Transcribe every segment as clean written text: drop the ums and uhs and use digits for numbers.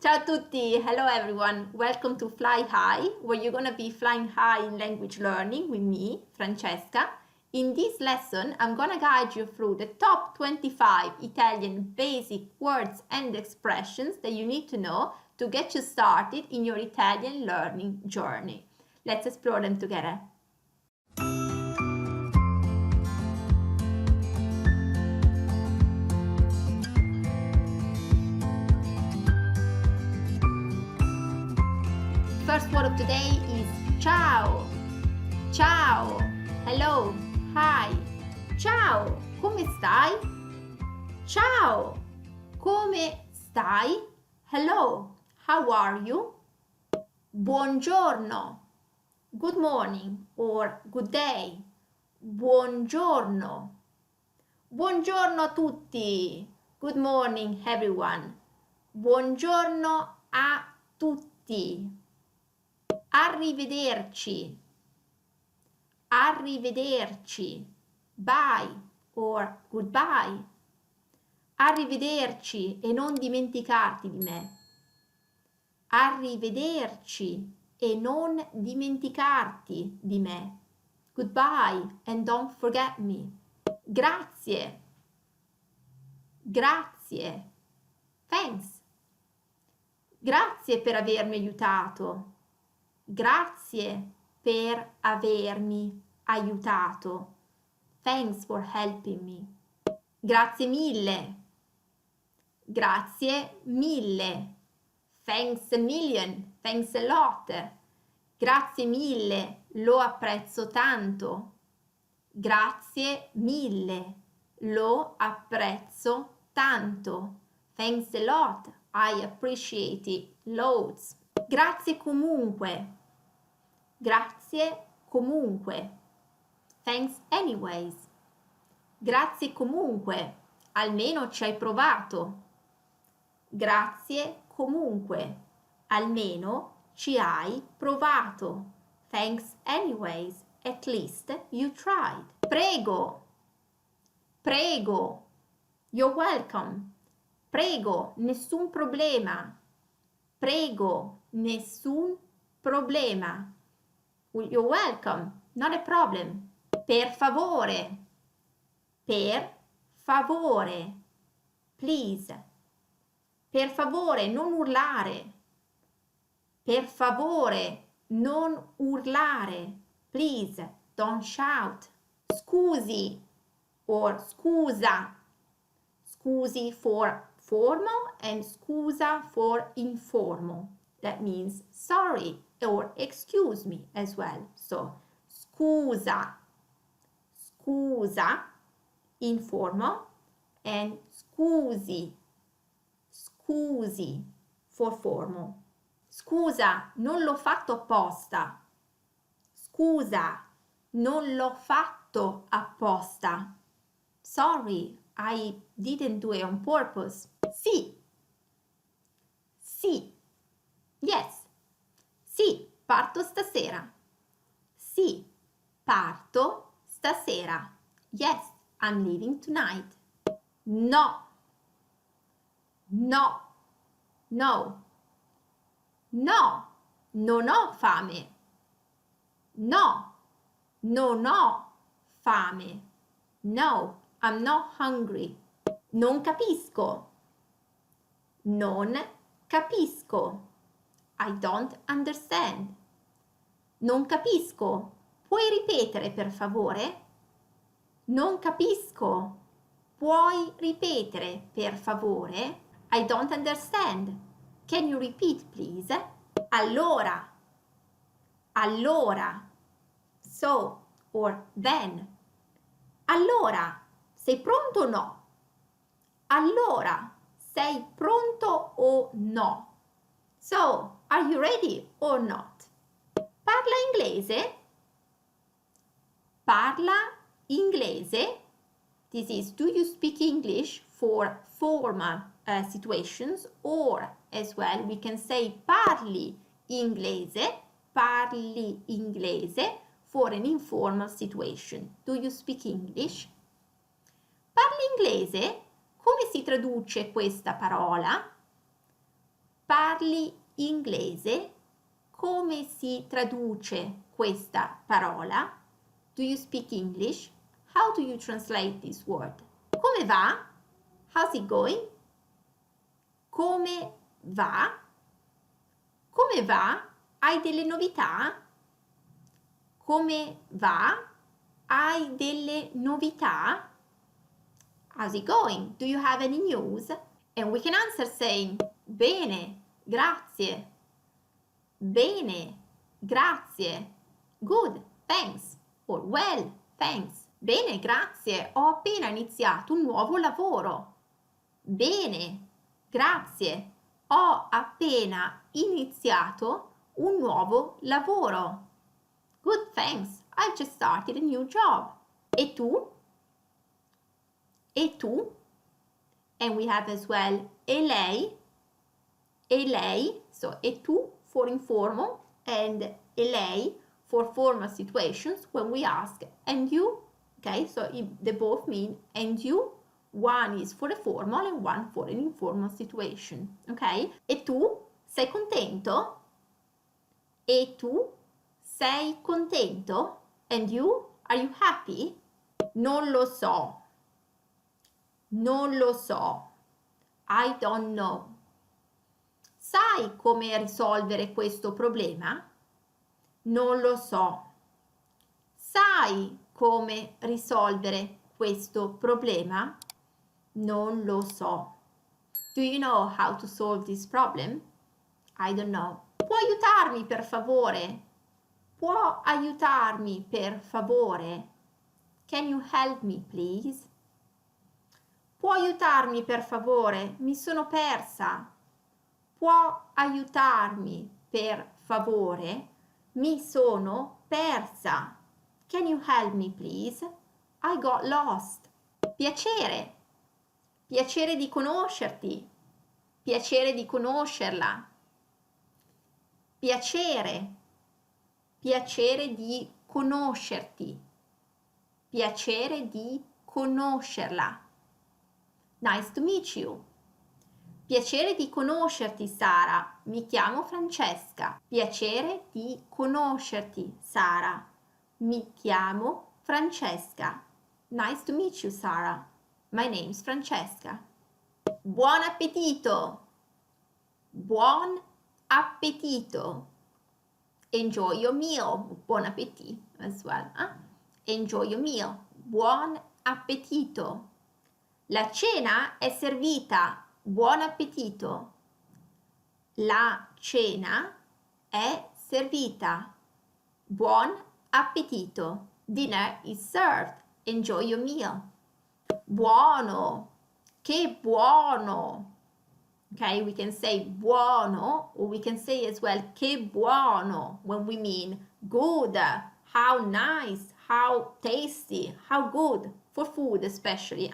Ciao a tutti, hello everyone, welcome to Fly High, where you're gonna be flying high in language learning with me, Francesca. In this lesson, I'm gonna guide you through the top 25 Italian basic words and expressions that you need to know to get you started in your Italian learning journey. Let's explore them together. First word of today is ciao. Ciao. Hello. Hi. Ciao. Come stai? Ciao. Come stai? Hello. How are you? Buongiorno. Good morning or good day. Buongiorno. Buongiorno a tutti. Good morning everyone. Buongiorno a tutti. Arrivederci. Arrivederci. Bye or goodbye. Arrivederci e non dimenticarti di me. Arrivederci e non dimenticarti di me. Goodbye and don't forget me. Grazie. Grazie. Thanks. Grazie per avermi aiutato. Grazie per avermi aiutato. Thanks for helping me. Grazie mille. Grazie mille. Thanks a million. Thanks a lot. Grazie mille. Lo apprezzo tanto. Grazie mille. Lo apprezzo tanto. Thanks a lot. I appreciate it loads. Grazie comunque. Grazie comunque. Thanks anyways. Grazie comunque. Almeno ci hai provato. Grazie comunque. Almeno ci hai provato. Thanks anyways. At least you tried. Prego. Prego. You're welcome. Prego. Nessun problema. Prego. Nessun problema. You're welcome. Not a problem. Per favore. Per favore. Please. Per favore, non urlare. Per favore, non urlare. Please, don't shout. Scusi or scusa. Scusi for formal and scusa for informal. That means sorry or excuse me as well. So, scusa, scusa, informal, and scusi, scusi for formal. Scusa, non l'ho fatto apposta. Scusa, non l'ho fatto apposta. Sorry, I didn't do it on purpose. Sì. Sì. Yes. Sì, parto stasera. Sì, parto stasera. Yes, I'm leaving tonight. No. No. No. No. Non ho fame. No. Non ho fame. No, I'm not hungry. Non capisco. Non capisco. I don't understand. Non capisco. Puoi ripetere per favore? Non capisco. Puoi ripetere per favore? I don't understand. Can you repeat please? Allora. Allora. So or then. Allora. Sei pronto o no? Allora. Sei pronto o no? So, are you ready or not? Parla inglese? Parla inglese? This is, do you speak English for formal situations, or as well we can say parli inglese for an informal situation. Do you speak English? Parli inglese? Come si traduce questa parola? parli inglese? Come si traduce questa parola? Do you speak English? How do you translate this word? Come va? How's it going? Come va? Come va? Hai delle novità? Come va? Hai delle novità? How's it going? Do you have any news? And we can answer saying bene, grazie. Bene, grazie. Good, thanks. Or well, thanks. Bene, grazie. Ho appena iniziato un nuovo lavoro. Bene, grazie. Ho appena iniziato un nuovo lavoro. Good, thanks. I've just started a new job. E tu? E tu? And we have as well e lei. E lei, so e tu for informal and e lei for formal situations when we ask and you, okay, so they both mean and you, one is for a formal and one for an informal situation, okay? E tu sei contento? E tu sei contento? And you, are you happy? Non lo so. Non lo so. I don't know. Sai come risolvere questo problema? Non lo so. Sai come risolvere questo problema? Non lo so. Do you know how to solve this problem? I don't know. Può aiutarmi per favore? Può aiutarmi per favore? Can you help me please? Può aiutarmi per favore? Mi sono persa. Può aiutarmi per favore? Mi sono persa. Can you help me please? I got lost. Piacere. Piacere di conoscerti. Piacere di conoscerla. Piacere. Piacere di conoscerti. Piacere di conoscerla. Nice to meet you. Piacere di conoscerti, Sara. Mi chiamo Francesca. Piacere di conoscerti, Sara. Mi chiamo Francesca. Nice to meet you, Sara. My name's Francesca. Buon appetito. Buon appetito. Enjoy your meal. Buon appetit as well. Enjoy your meal. Buon appetito. La cena è servita. Buon appetito. La cena è servita. Buon appetito. Dinner is served. Enjoy your meal. Buono. Che buono. Okay, we can say buono, or we can say as well che buono when we mean good, how nice, how tasty, how good, for food especially.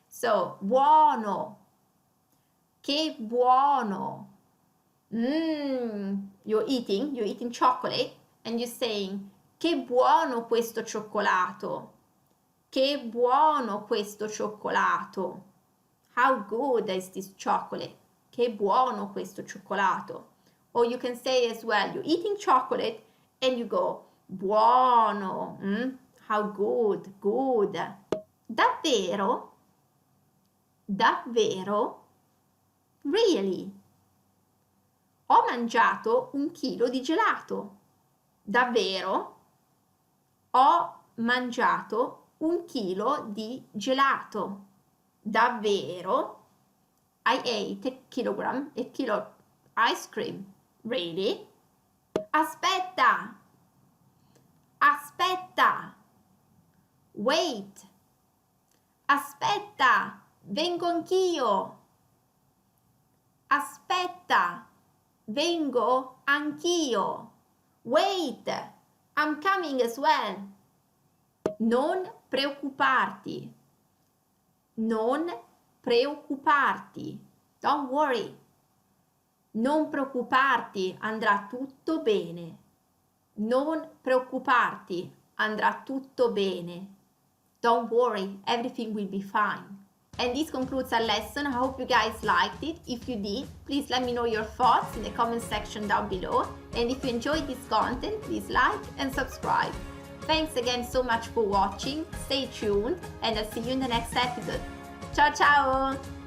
So, buono. Che buono. You're eating chocolate and you're saying che buono questo cioccolato. Che buono questo cioccolato. How good is this chocolate? Che buono questo cioccolato. Or you can say as well, you're eating chocolate and you go buono. How good, good. Davvero? Davvero? Really? Ho mangiato 1 chilo di gelato. Davvero? Ho mangiato 1 chilo di gelato. Davvero? I ate a kilo ice cream. Really? Aspetta! Aspetta! Wait! Aspetta! Vengo anch'io! Aspetta! Vengo anch'io! Wait! I'm coming as well! Non preoccuparti! Non preoccuparti. Don't worry. Non preoccuparti, andrà tutto bene. Non preoccuparti, andrà tutto bene. Don't worry, everything will be fine. And this concludes our lesson. I hope you guys liked it. If you did, please let me know your thoughts in the comment section down below. And if you enjoyed this content, please like and subscribe. Thanks again so much for watching. Stay tuned and I'll see you in the next episode. Ciao ciao!